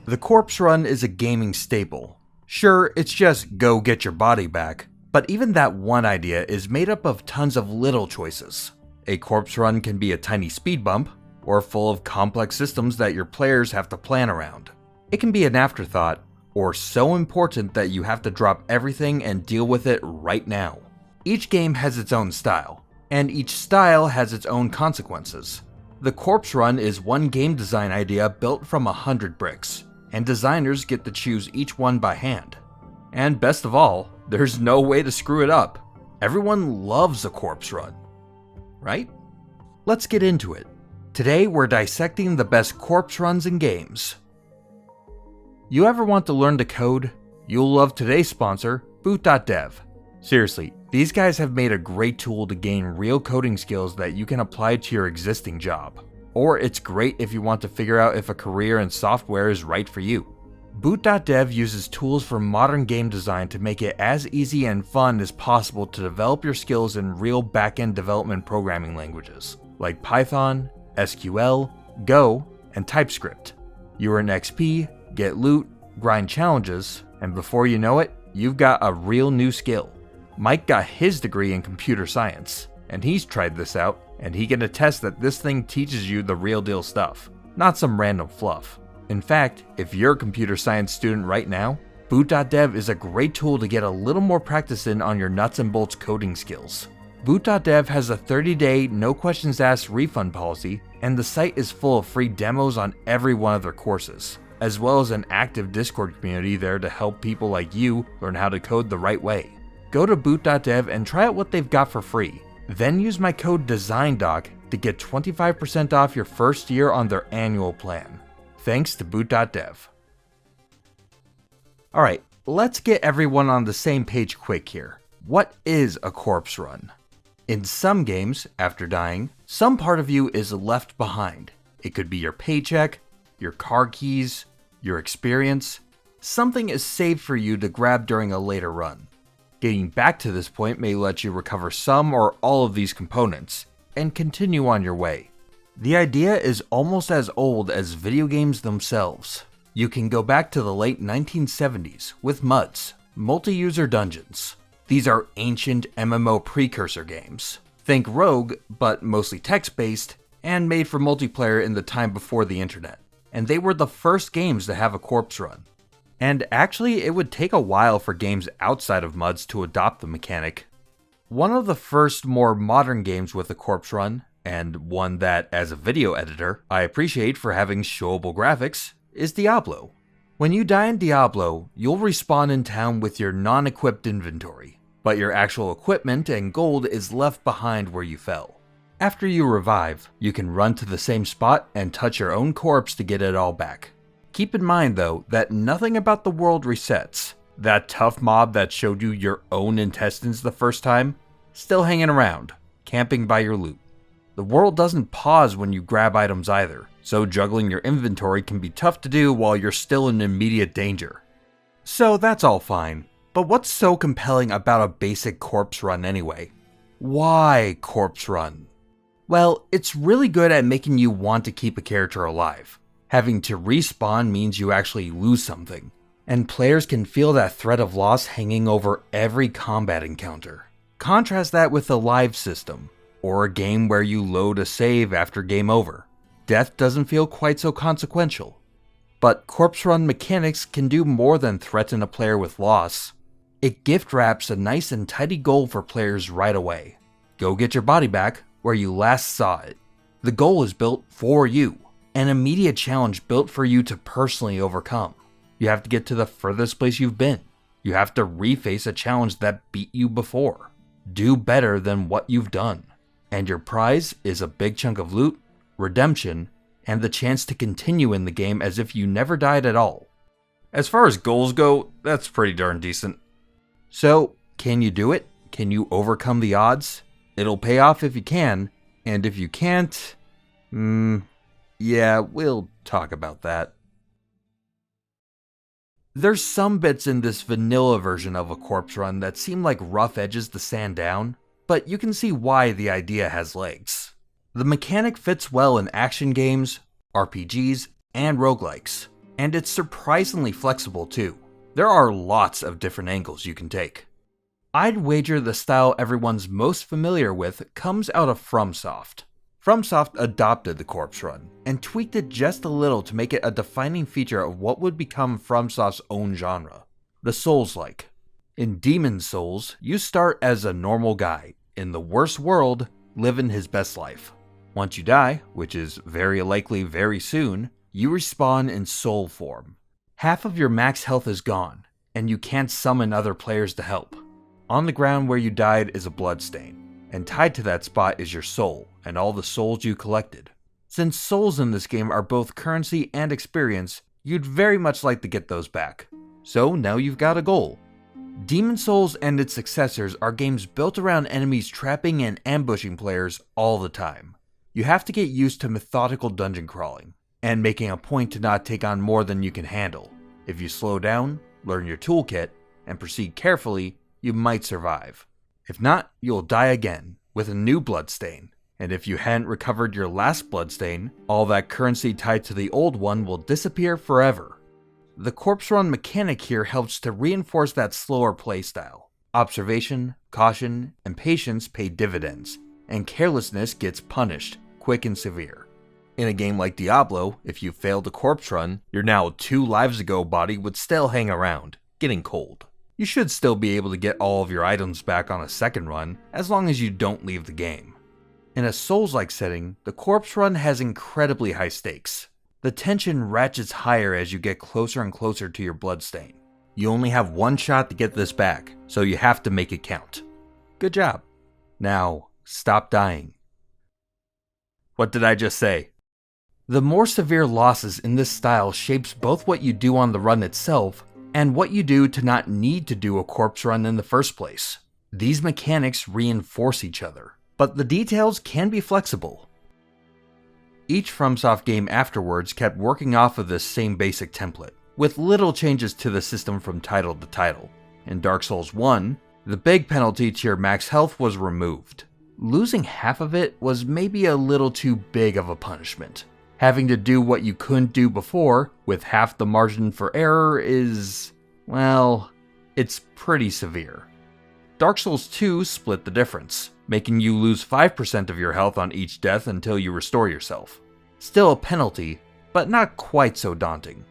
The corpse run is a gaming staple. Sure, it's just go get your body back, but even that one idea is made up of tons of little choices. A corpse run can be a tiny speed bump, or full of complex systems that your players have to plan around. It can be an afterthought, or so important that you have to drop everything and deal with it right now. Each game has its own style, and each style has its own consequences. The corpse run is one game design idea built from 100 bricks, and designers get to choose each one by hand. And best of all, there's no way to screw it up. Everyone loves a corpse run, right? Let's get into it. Today we're dissecting the best corpse runs in games. You ever want to learn to code? You'll love today's sponsor, boot.dev. Seriously, these guys have made a great tool to gain real coding skills that you can apply to your existing job. Or it's great if you want to figure out if a career in software is right for you. Boot.dev uses tools from modern game design to make it as easy and fun as possible to develop your skills in real back-end development programming languages, like Python, SQL, Go, and TypeScript. You earn XP, get loot, grind challenges, and before you know it, you've got a real new skill. Mike got his degree in computer science, and he's tried this out, and he can attest that this thing teaches you the real deal stuff, not some random fluff. In fact, if you're a computer science student right now, boot.dev is a great tool to get a little more practice in on your nuts and bolts coding skills. Boot.dev has a 30-day, no questions asked refund policy, and the site is full of free demos on every one of their courses, as well as an active Discord community there to help people like you learn how to code the right way. Go to boot.dev and try out what they've got for free. Then use my code DESIGNDOC to get 25% off your first year on their annual plan. Thanks to boot.dev. Alright, let's get everyone on the same page quick here. What is a corpse run? In some games, after dying, some part of you is left behind. It could be your paycheck, your car keys, your experience. Something is saved for you to grab during a later run. Getting back to this point may let you recover some or all of these components, and continue on your way. The idea is almost as old as video games themselves. You can go back to the late 1970s with MUDs, multi-user dungeons. These are ancient MMO precursor games. Think Rogue, but mostly text-based, and made for multiplayer in the time before the internet. And they were the first games to have a corpse run. And actually, it would take a while for games outside of MUDs to adopt the mechanic. One of the first more modern games with a corpse run, and one that, as a video editor, I appreciate for having showable graphics, is Diablo. When you die in Diablo, you'll respawn in town with your non-equipped inventory, but your actual equipment and gold is left behind where you fell. After you revive, you can run to the same spot and touch your own corpse to get it all back. Keep in mind though, that nothing about the world resets. That tough mob that showed you your own intestines the first time, still hanging around, camping by your loot. The world doesn't pause when you grab items either, so juggling your inventory can be tough to do while you're still in immediate danger. So that's all fine, but what's so compelling about a basic corpse run anyway? Why corpse run? Well, it's really good at making you want to keep a character alive. Having to respawn means you actually lose something, and players can feel that threat of loss hanging over every combat encounter. Contrast that with a live system, or a game where you load a save after game over. Death doesn't feel quite so consequential. But corpse run mechanics can do more than threaten a player with loss. It gift wraps a nice and tidy goal for players right away. Go get your body back where you last saw it. The goal is built for you. An immediate challenge built for you to personally overcome. You have to get to the furthest place you've been. You have to reface a challenge that beat you before. Do better than what you've done. And your prize is a big chunk of loot, redemption, and the chance to continue in the game as if you never died at all. As far as goals go, that's pretty darn decent. So, can you do it? Can you overcome the odds? It'll pay off if you can, and if you can't, yeah, we'll talk about that. There's some bits in this vanilla version of a corpse run that seem like rough edges to sand down, but you can see why the idea has legs. The mechanic fits well in action games, RPGs, and roguelikes, and it's surprisingly flexible too. There are lots of different angles you can take. I'd wager the style everyone's most familiar with comes out of Fromsoft. Fromsoft adopted the corpse run and tweaked it just a little to make it a defining feature of what would become Fromsoft's own genre, the Soulslike. In Demon's Souls, you start as a normal guy, in the worst world, living his best life. Once you die, which is very likely very soon, you respawn in soul form. Half of your max health is gone, and you can't summon other players to help. On the ground where you died is a bloodstain, and tied to that spot is your soul and all the souls you collected. Since souls in this game are both currency and experience, you'd very much like to get those back. So now you've got a goal. Demon's Souls and its successors are games built around enemies trapping and ambushing players all the time. You have to get used to methodical dungeon crawling, and making a point to not take on more than you can handle. If you slow down, learn your toolkit, and proceed carefully, you might survive. If not, you'll die again, with a new bloodstain. And if you hadn't recovered your last bloodstain, all that currency tied to the old one will disappear forever. The corpse run mechanic here helps to reinforce that slower playstyle. Observation, caution, and patience pay dividends, and carelessness gets punished, quick and severe. In a game like Diablo, if you failed a corpse run, your now 2 lives ago body would still hang around, getting cold. You should still be able to get all of your items back on a second run, as long as you don't leave the game. In a Souls-like setting, the corpse run has incredibly high stakes. The tension ratchets higher as you get closer and closer to your bloodstain. You only have one shot to get this back, so you have to make it count. Good job. Now, stop dying. What did I just say? The more severe losses in this style shapes both what you do on the run itself and what you do to not need to do a corpse run in the first place. These mechanics reinforce each other, but the details can be flexible. Each Fromsoft game afterwards kept working off of this same basic template, with little changes to the system from title to title. In Dark Souls 1, the big penalty to your max health was removed. Losing half of it was maybe a little too big of a punishment. Having to do what you couldn't do before, with half the margin for error is, well, it's pretty severe. Dark Souls 2 split the difference, making you lose 5% of your health on each death until you restore yourself. Still a penalty, but not quite so daunting.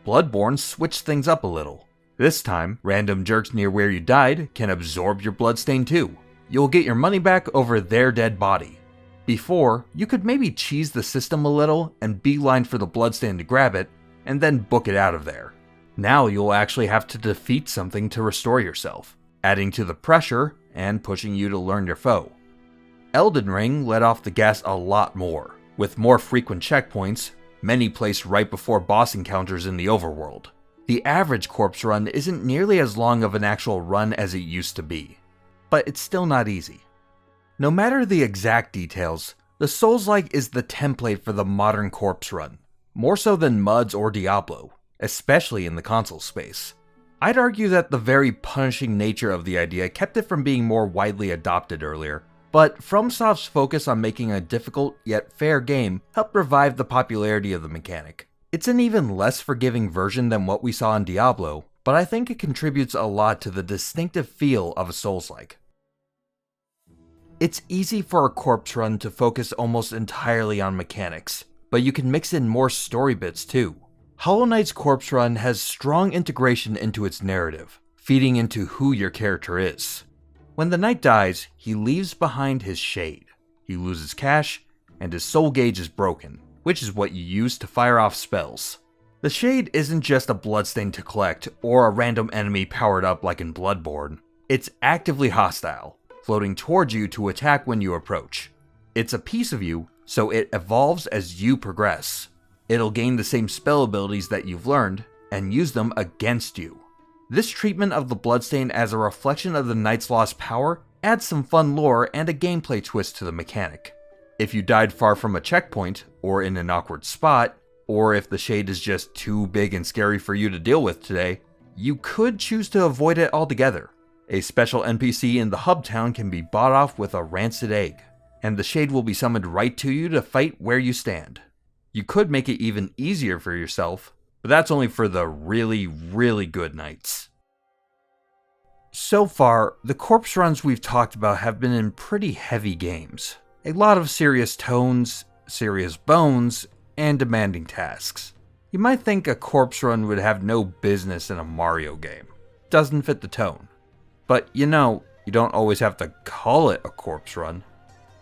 Bloodborne switched things up a little. This time, random jerks near where you died can absorb your bloodstain too. You'll get your money back over their dead body. Before, you could maybe cheese the system a little and beeline for the bloodstain to grab it, and then book it out of there. Now you'll actually have to defeat something to restore yourself, adding to the pressure and pushing you to learn your foe. Elden Ring let off the gas a lot more, with more frequent checkpoints, many placed right before boss encounters in the overworld. The average corpse run isn't nearly as long of an actual run as it used to be, but it's still not easy. No matter the exact details, the Soulslike is the template for the modern corpse run, more so than MUDs or Diablo, especially in the console space. I'd argue that the very punishing nature of the idea kept it from being more widely adopted earlier, but Fromsoft's focus on making a difficult yet fair game helped revive the popularity of the mechanic. It's an even less forgiving version than what we saw in Diablo, but I think it contributes a lot to the distinctive feel of a Soulslike. It's easy for a corpse run to focus almost entirely on mechanics, but you can mix in more story bits too. Hollow Knight's corpse run has strong integration into its narrative, feeding into who your character is. When the knight dies, he leaves behind his shade. He loses cash, and his soul gauge is broken, which is what you use to fire off spells. The shade isn't just a bloodstain to collect or a random enemy powered up like in Bloodborne. It's actively hostile, floating towards you to attack when you approach. It's a piece of you, so it evolves as you progress. It'll gain the same spell abilities that you've learned, and use them against you. This treatment of the bloodstain as a reflection of the knight's lost power adds some fun lore and a gameplay twist to the mechanic. If you died far from a checkpoint, or in an awkward spot, Or if the shade is just too big and scary for you to deal with today, you could choose to avoid it altogether. A special NPC in the hub town can be bought off with a rancid egg, and the shade will be summoned right to you to fight where you stand. You could make it even easier for yourself, but that's only for the really, really good nights. So far, the corpse runs we've talked about have been in pretty heavy games. A lot of serious tones, serious bones, and demanding tasks. You might think a corpse run would have no business in a Mario game. Doesn't fit the tone. But you don't always have to call it a corpse run.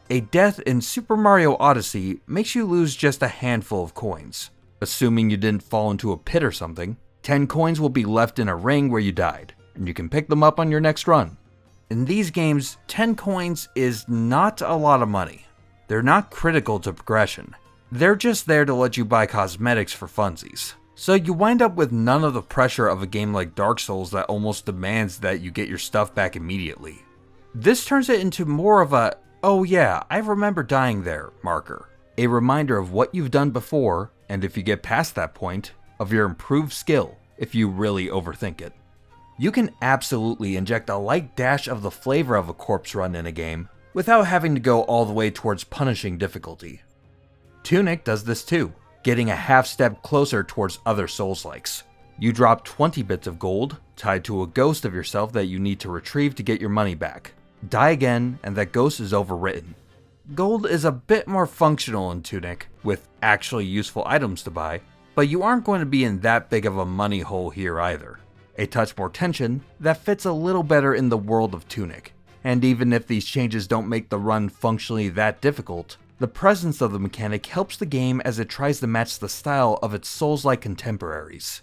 A death in Super Mario Odyssey makes you lose just a handful of coins. Assuming you didn't fall into a pit or something, 10 coins will be left in a ring where you died, and you can pick them up on your next run. In these games, 10 coins is not a lot of money. They're not critical to progression. They're just there to let you buy cosmetics for funsies. So you wind up with none of the pressure of a game like Dark Souls that almost demands that you get your stuff back immediately. This turns it into more of a, oh yeah, I remember dying there marker. A reminder of what you've done before, and if you get past that point, of your improved skill if you really overthink it. You can absolutely inject a light dash of the flavor of a corpse run in a game without having to go all the way towards punishing difficulty. Tunic does this too, getting a half step closer towards other Soulslikes. You drop 20 bits of gold, tied to a ghost of yourself that you need to retrieve to get your money back. Die again, and that ghost is overwritten. Gold is a bit more functional in Tunic, with actually useful items to buy, but you aren't going to be in that big of a money hole here either. A touch more tension that fits a little better in the world of Tunic. And even if these changes don't make the run functionally that difficult, the presence of the mechanic helps the game as it tries to match the style of its Souls-like contemporaries.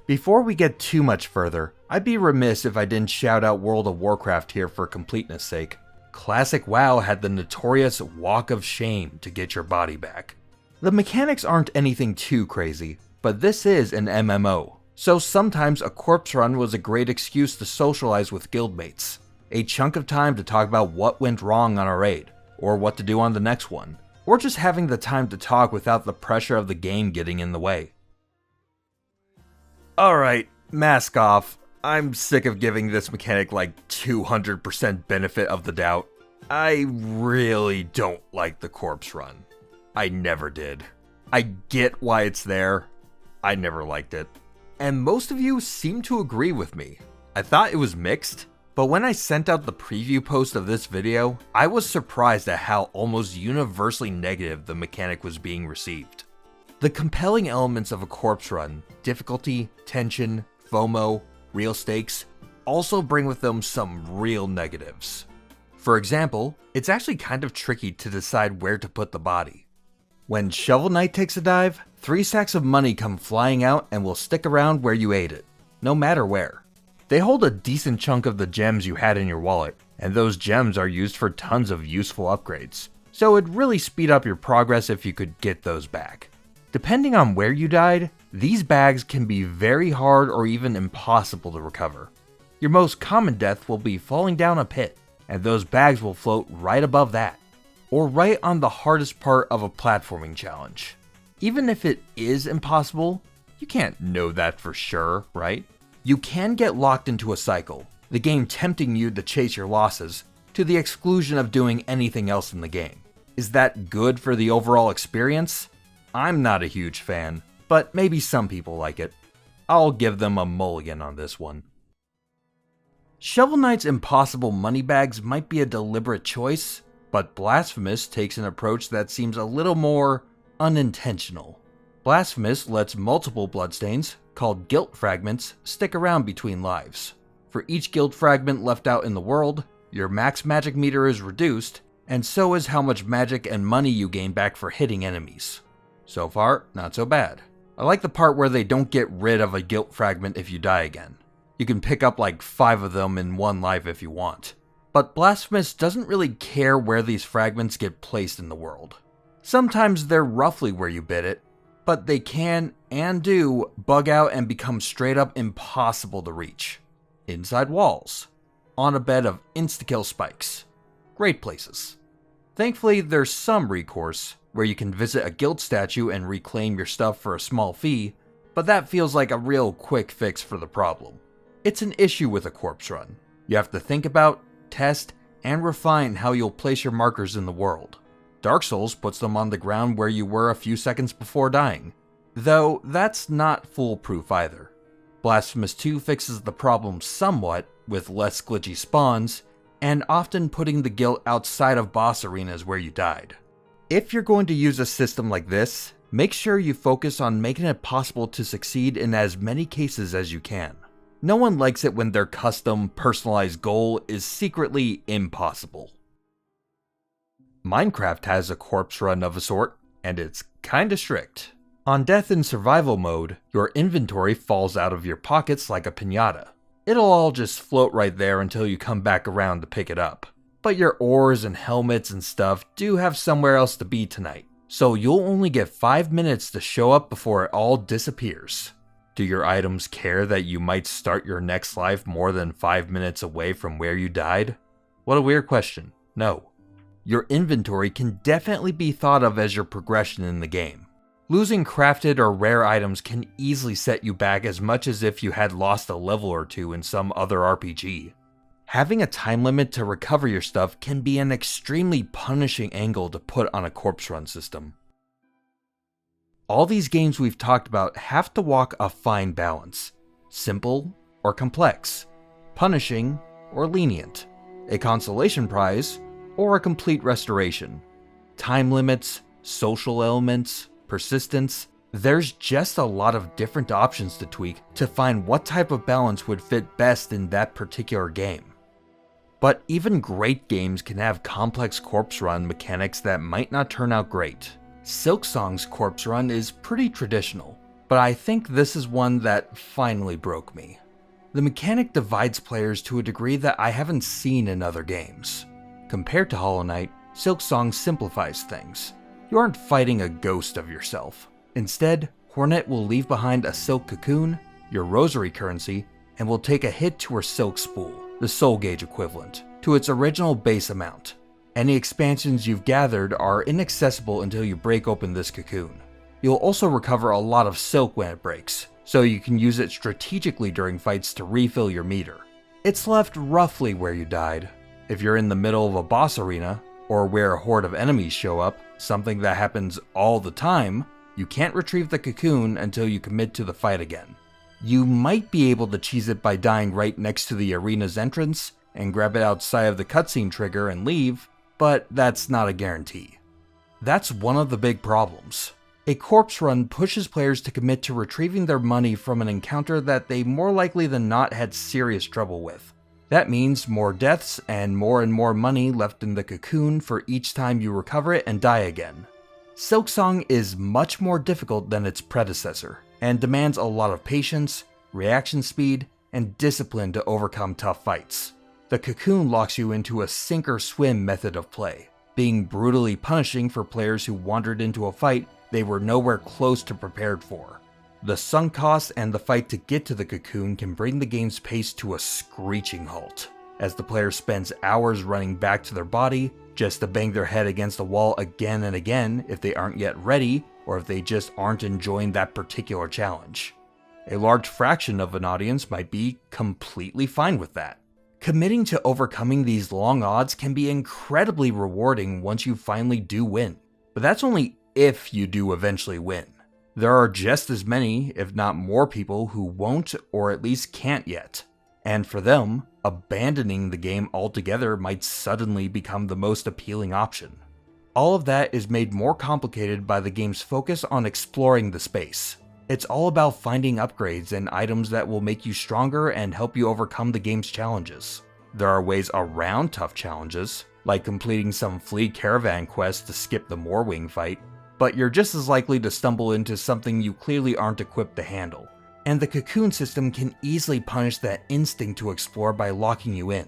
Before we get too much further, I'd be remiss if I didn't shout out World of Warcraft here for completeness sake. Classic WoW had the notorious Walk of Shame to get your body back. The mechanics aren't anything too crazy, but this is an MMO, so sometimes a corpse run was a great excuse to socialize with guildmates. A chunk of time to talk about what went wrong on a raid, or what to do on the next one, or just having the time to talk without the pressure of the game getting in the way. Alright, mask off. I'm sick of giving this mechanic like 200% benefit of the doubt. I really don't like the corpse run. I never did. I get why it's there. I never liked it. And most of you seem to agree with me. I thought it was mixed. But when I sent out the preview post of this video, I was surprised at how almost universally negative the mechanic was being received. The compelling elements of a corpse run, difficulty, tension, FOMO, real stakes, also bring with them some real negatives. For example, it's actually kind of tricky to decide where to put the body. When Shovel Knight takes a dive, 3 stacks of money come flying out and will stick around where you ate it, no matter where. They hold a decent chunk of the gems you had in your wallet, and those gems are used for tons of useful upgrades, so it'd really speed up your progress if you could get those back. Depending on where you died, these bags can be very hard or even impossible to recover. Your most common death will be falling down a pit, and those bags will float right above that, or right on the hardest part of a platforming challenge. Even if it is impossible, you can't know that for sure, right? You can get locked into a cycle, the game tempting you to chase your losses, to the exclusion of doing anything else in the game. Is that good for the overall experience? I'm not a huge fan, but maybe some people like it. I'll give them a mulligan on this one. Shovel Knight's impossible money bags might be a deliberate choice, but Blasphemous takes an approach that seems a little more unintentional. Blasphemous lets multiple bloodstains, called guilt fragments, stick around between lives. For each guilt fragment left out in the world, your max magic meter is reduced, and so is how much magic and money you gain back for hitting enemies. So far, not so bad. I like the part where they don't get rid of a guilt fragment if you die again. You can pick up like 5 of them in one life if you want. But Blasphemous doesn't really care where these fragments get placed in the world. Sometimes they're roughly where you bid it, but they can, and do, bug out and become straight up impossible to reach. Inside walls. On a bed of insta-kill spikes. Great places. Thankfully, there's some recourse, where you can visit a guild statue and reclaim your stuff for a small fee, but that feels like a real quick fix for the problem. It's an issue with a corpse run. You have to think about, test, and refine how you'll place your markers in the world. Dark Souls puts them on the ground where you were a few seconds before dying, though that's not foolproof either. Blasphemous 2 fixes the problem somewhat with less glitchy spawns, and often putting the guild outside of boss arenas where you died. If you're going to use a system like this, make sure you focus on making it possible to succeed in as many cases as you can. No one likes it when their custom, personalized goal is secretly impossible. Minecraft has a corpse run of a sort, and it's kinda strict. On death in survival mode, your inventory falls out of your pockets like a piñata. It'll all just float right there until you come back around to pick it up. But your ores and helmets and stuff do have somewhere else to be tonight, so you'll only get 5 minutes to show up before it all disappears. Do your items care that you might start your next life more than 5 minutes away from where you died? What a weird question. No. Your inventory can definitely be thought of as your progression in the game. Losing crafted or rare items can easily set you back as much as if you had lost a level or two in some other RPG. Having a time limit to recover your stuff can be an extremely punishing angle to put on a corpse run system. All these games we've talked about have to walk a fine balance. Simple or complex. Punishing or lenient. A consolation prize or a complete restoration. Time limits, social elements, persistence. There's just a lot of different options to tweak to find what type of balance would fit best in that particular game. But even great games can have complex corpse run mechanics that might not turn out great. Silksong's corpse run is pretty traditional, but I think this is one that finally broke me. The mechanic divides players to a degree that I haven't seen in other games. Compared to Hollow Knight, Silksong simplifies things. You aren't fighting a ghost of yourself. Instead, Hornet will leave behind a silk cocoon, your rosary currency, and will take a hit to her silk spool, the soul gauge equivalent, to its original base amount. Any expansions you've gathered are inaccessible until you break open this cocoon. You'll also recover a lot of silk when it breaks, so you can use it strategically during fights to refill your meter. It's left roughly where you died. If you're in the middle of a boss arena, or where a horde of enemies show up, something that happens all the time, you can't retrieve the cocoon until you commit to the fight again. You might be able to cheese it by dying right next to the arena's entrance and grab it outside of the cutscene trigger and leave, but that's not a guarantee. That's one of the big problems. A corpse run pushes players to commit to retrieving their money from an encounter that they more likely than not had serious trouble with. That means more deaths and more money left in the cocoon for each time you recover it and die again. Silksong is much more difficult than its predecessor, and demands a lot of patience, reaction speed, and discipline to overcome tough fights. The cocoon locks you into a sink or swim method of play, being brutally punishing for players who wandered into a fight they were nowhere close to prepared for. The sunk cost and the fight to get to the cocoon can bring the game's pace to a screeching halt, as the player spends hours running back to their body just to bang their head against the wall again and again if they aren't yet ready or if they just aren't enjoying that particular challenge. A large fraction of an audience might be completely fine with that. Committing to overcoming these long odds can be incredibly rewarding once you finally do win, but that's only if you do eventually win. There are just as many, if not more people who won't or at least can't yet, and for them, abandoning the game altogether might suddenly become the most appealing option. All of that is made more complicated by the game's focus on exploring the space. It's all about finding upgrades and items that will make you stronger and help you overcome the game's challenges. There are ways around tough challenges, like completing some fleet caravan quest to skip the Moorwing fight, but you're just as likely to stumble into something you clearly aren't equipped to handle. And the cocoon system can easily punish that instinct to explore by locking you in.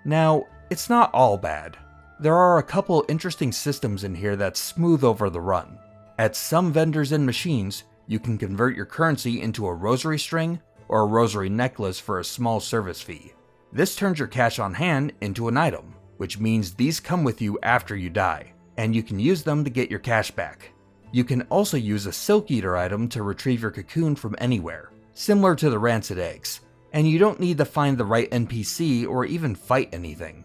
Now, it's not all bad. There are a couple interesting systems in here that smooth over the run. At some vendors and machines, you can convert your currency into a rosary string or a rosary necklace for a small service fee. This turns your cash on hand into an item, which means these come with you after you die, and you can use them to get your cash back. You can also use a Silk Eater item to retrieve your cocoon from anywhere, similar to the rancid eggs, and you don't need to find the right NPC or even fight anything.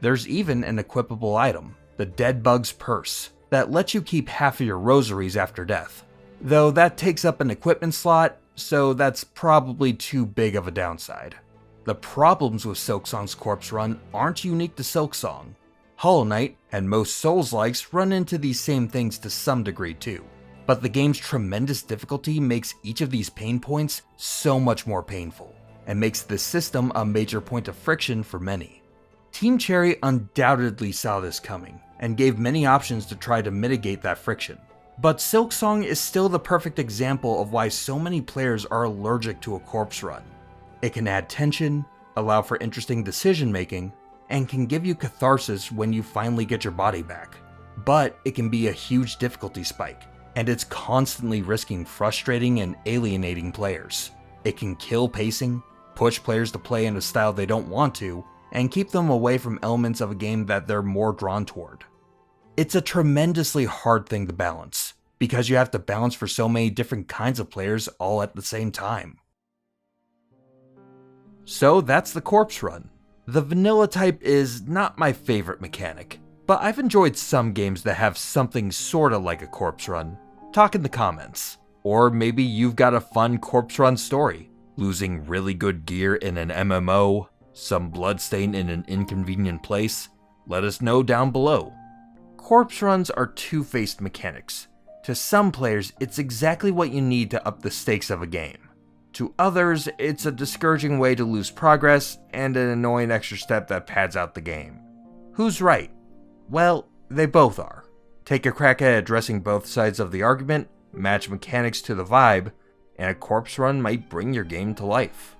There's even an equipable item, the Dead Bug's Purse, that lets you keep half of your rosaries after death. Though that takes up an equipment slot, so that's probably too big of a downside. The problems with Silksong's corpse run aren't unique to Silksong. Hollow Knight and most Soulslikes run into these same things to some degree too, but the game's tremendous difficulty makes each of these pain points so much more painful, and makes the system a major point of friction for many. Team Cherry undoubtedly saw this coming, and gave many options to try to mitigate that friction. But Silksong is still the perfect example of why so many players are allergic to a corpse run. It can add tension, allow for interesting decision making, and can give you catharsis when you finally get your body back. But it can be a huge difficulty spike, and it's constantly risking frustrating and alienating players. It can kill pacing, push players to play in a style they don't want to, and keep them away from elements of a game that they're more drawn toward. It's a tremendously hard thing to balance, because you have to balance for so many different kinds of players all at the same time. So that's the corpse run. The vanilla type is not my favorite mechanic, but I've enjoyed some games that have something sorta like a corpse run. Talk in the comments. Or maybe you've got a fun corpse run story, losing really good gear in an MMO, some bloodstain in an inconvenient place. Let us know down below. Corpse runs are two-faced mechanics. To some players, it's exactly what you need to up the stakes of a game. To others, it's a discouraging way to lose progress and an annoying extra step that pads out the game. Who's right? Well, they both are. Take a crack at addressing both sides of the argument, match mechanics to the vibe, and a corpse run might bring your game to life.